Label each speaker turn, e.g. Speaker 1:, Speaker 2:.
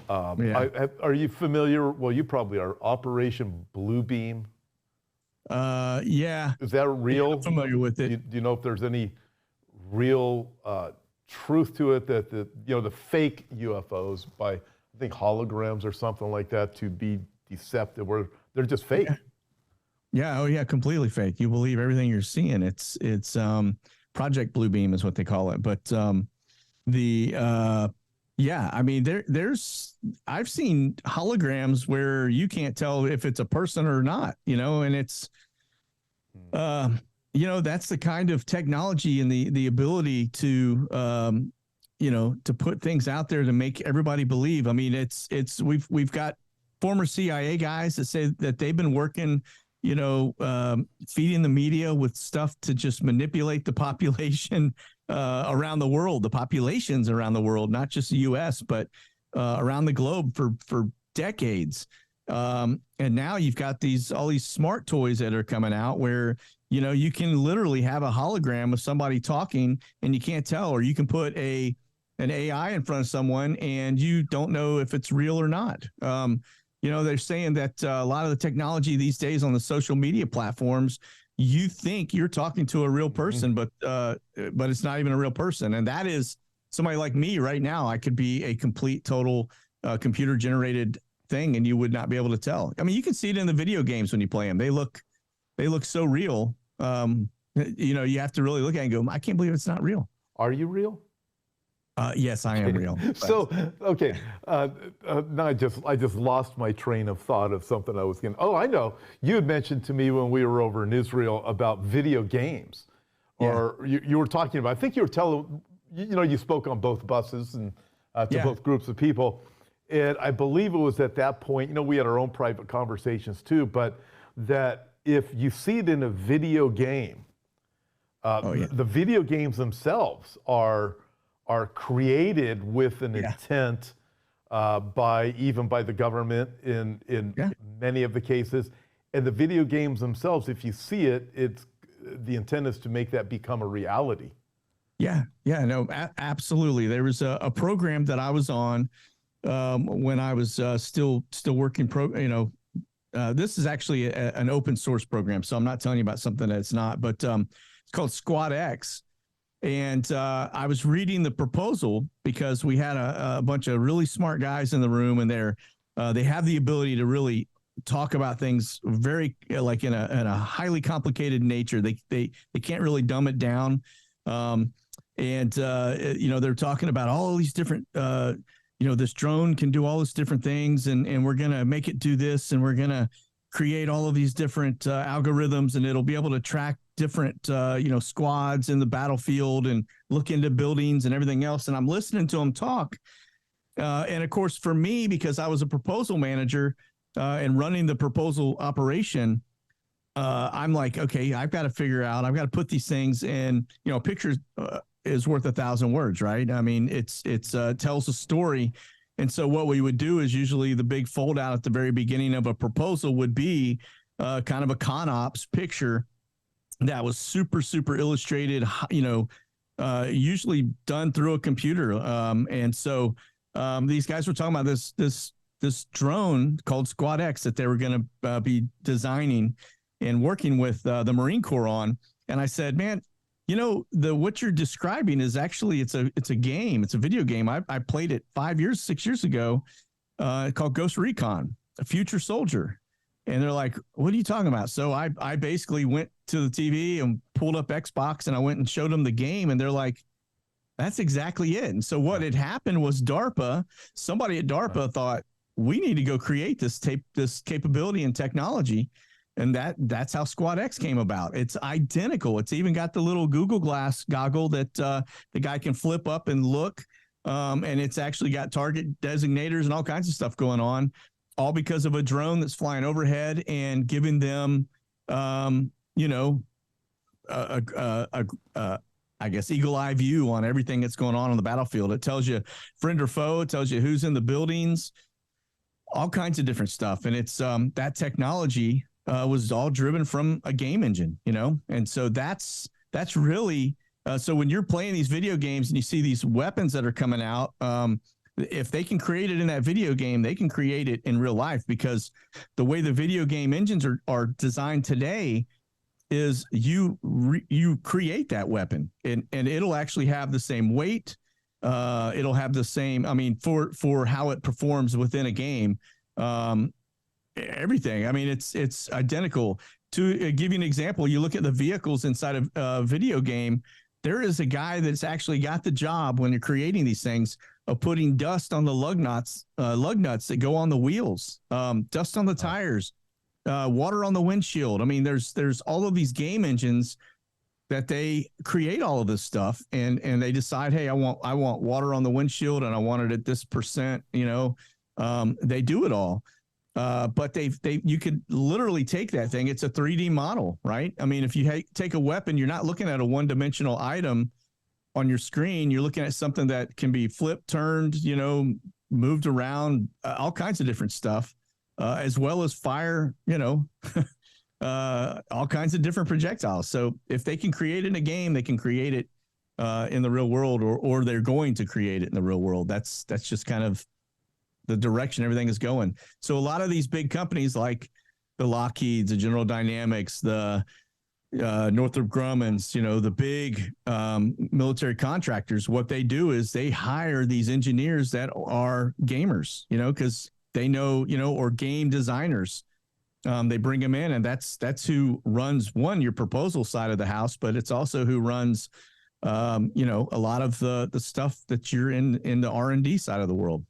Speaker 1: Yeah.
Speaker 2: Are you familiar? Well, you probably are. Operation Bluebeam.
Speaker 1: Yeah.
Speaker 2: Is that
Speaker 1: Yeah, I'm
Speaker 2: real?
Speaker 1: familiar with it.
Speaker 2: Do you know if there's any real truth to it that the fake UFOs by I think holograms or something like that to be deceptive, where they're just fake?
Speaker 1: Yeah. Yeah. Oh, yeah. Completely fake. You believe everything you're seeing. It's Project Bluebeam is what they call it. But the yeah, I mean there's I've seen holograms where you can't tell if it's a person or not, and it's uh that's the kind of technology and the ability to to put things out there to make everybody believe. I mean, we've got former CIA guys that say that they've been working, feeding the media with stuff to just manipulate the population around the world, the populations around the world, not just the U.S., but around the globe for decades. And now you've got all these smart toys that are coming out where, you can literally have a hologram of somebody talking and you can't tell, or you can put an AI in front of someone and you don't know if it's real or not. They're saying that a lot of the technology these days on the social media platforms, you think you're talking to a real person, but it's not even a real person. And that is somebody like me right now. I could be a complete, total computer generated thing, and you would not be able to tell. I mean, you can see it in the video games when you play them. They look so real. You have to really look at it and go, I can't believe it's not real.
Speaker 2: Are you real?
Speaker 1: Yes, I am real.
Speaker 2: So, okay. Now I just lost my train of thought of something I was going to. Oh, I know. You had mentioned to me when we were over in Israel about video games. Or you were talking about, I think you were telling, you spoke on both buses and to both groups of people. And I believe it was at that point, we had our own private conversations too, but that if you see it in a video game, the video games themselves are created with an intent by the government in many of the cases. And the video games themselves, if you see it, the intent is to make that become a reality.
Speaker 1: Yeah, no, absolutely. There was a program that I was on when I was still working this is actually an open source program, so I'm not telling you about something that's not, but it's called Squad X. And I was reading the proposal because we had a bunch of really smart guys in the room, and they have the ability to really talk about things very like in a highly complicated nature. They can't really dumb it down. They're talking about all these different this drone can do all these different things, and we're going to make it do this, and we're going to create all of these different algorithms, and it'll be able to track different, squads in the battlefield and look into buildings and everything else. And I'm listening to them talk. And of course, for me, because I was a proposal manager and running the proposal operation, I'm like, okay, I've got to put these things in, pictures is worth 1,000 words, right? I mean, it tells a story. And so what we would do is usually the big fold out at the very beginning of a proposal would be kind of a ConOps picture that was super, super illustrated, usually done through a computer. And so these guys were talking about this drone called Squad X that they were going to be designing and working with the Marine Corps on. And I said, man, what you're describing is actually it's a game. It's a video game. I played it 6 years ago called Ghost Recon, a future soldier. And they're like, what are you talking about? So I basically went to the TV and pulled up Xbox, and I went and showed them the game, and they're like, that's exactly it. And so what had happened was somebody at DARPA thought, we need to go create this capability and technology. And that's how Squad X came about. It's identical. It's even got the little Google Glass goggle that the guy can flip up and look. And it's actually got target designators and all kinds of stuff going on, all because of a drone that's flying overhead and giving them, I guess, eagle eye view on everything that's going on the battlefield. It tells you friend or foe. It tells you who's in the buildings, all kinds of different stuff. And it's that technology was all driven from a game engine, and so that's really so when you're playing these video games and you see these weapons that are coming out, If they can create it in that video game, they can create it in real life, because the way the video game engines are designed today is you create that weapon, and it'll actually have the same weight. It'll have the same, I mean, for how it performs within a game, everything. I mean, it's identical. To give you an example, you look at the vehicles inside of a video game. There is a guy that's actually got the job, when you're creating these things, of putting dust on the lug nuts that go on the wheels, dust on the tires, water on the windshield. I mean, there's all of these game engines that they create all of this stuff, and they decide, hey, I want water on the windshield, and I want it at this percent. You know, they do it all. But you could literally take that thing. It's a 3D model, right? I mean, if you take a weapon, you're not looking at a one-dimensional item on your screen. You're looking at something that can be flipped, turned, you know, moved around, all kinds of different stuff, as well as fire, you know, all kinds of different projectiles. So if they can create it in a game, they can create it in the real world, or they're going to create it in the real world. That's just kind of the direction everything is going. So a lot of these big companies like the Lockheeds, the General Dynamics, the Northrop Grumman's, you know, the big military contractors, what they do is they hire these engineers that are gamers, you know, because they know, you know, or game designers. They bring them in, and that's who runs, your proposal side of the house, but it's also who runs, you know, a lot of the stuff that you're in the R&D side of the world.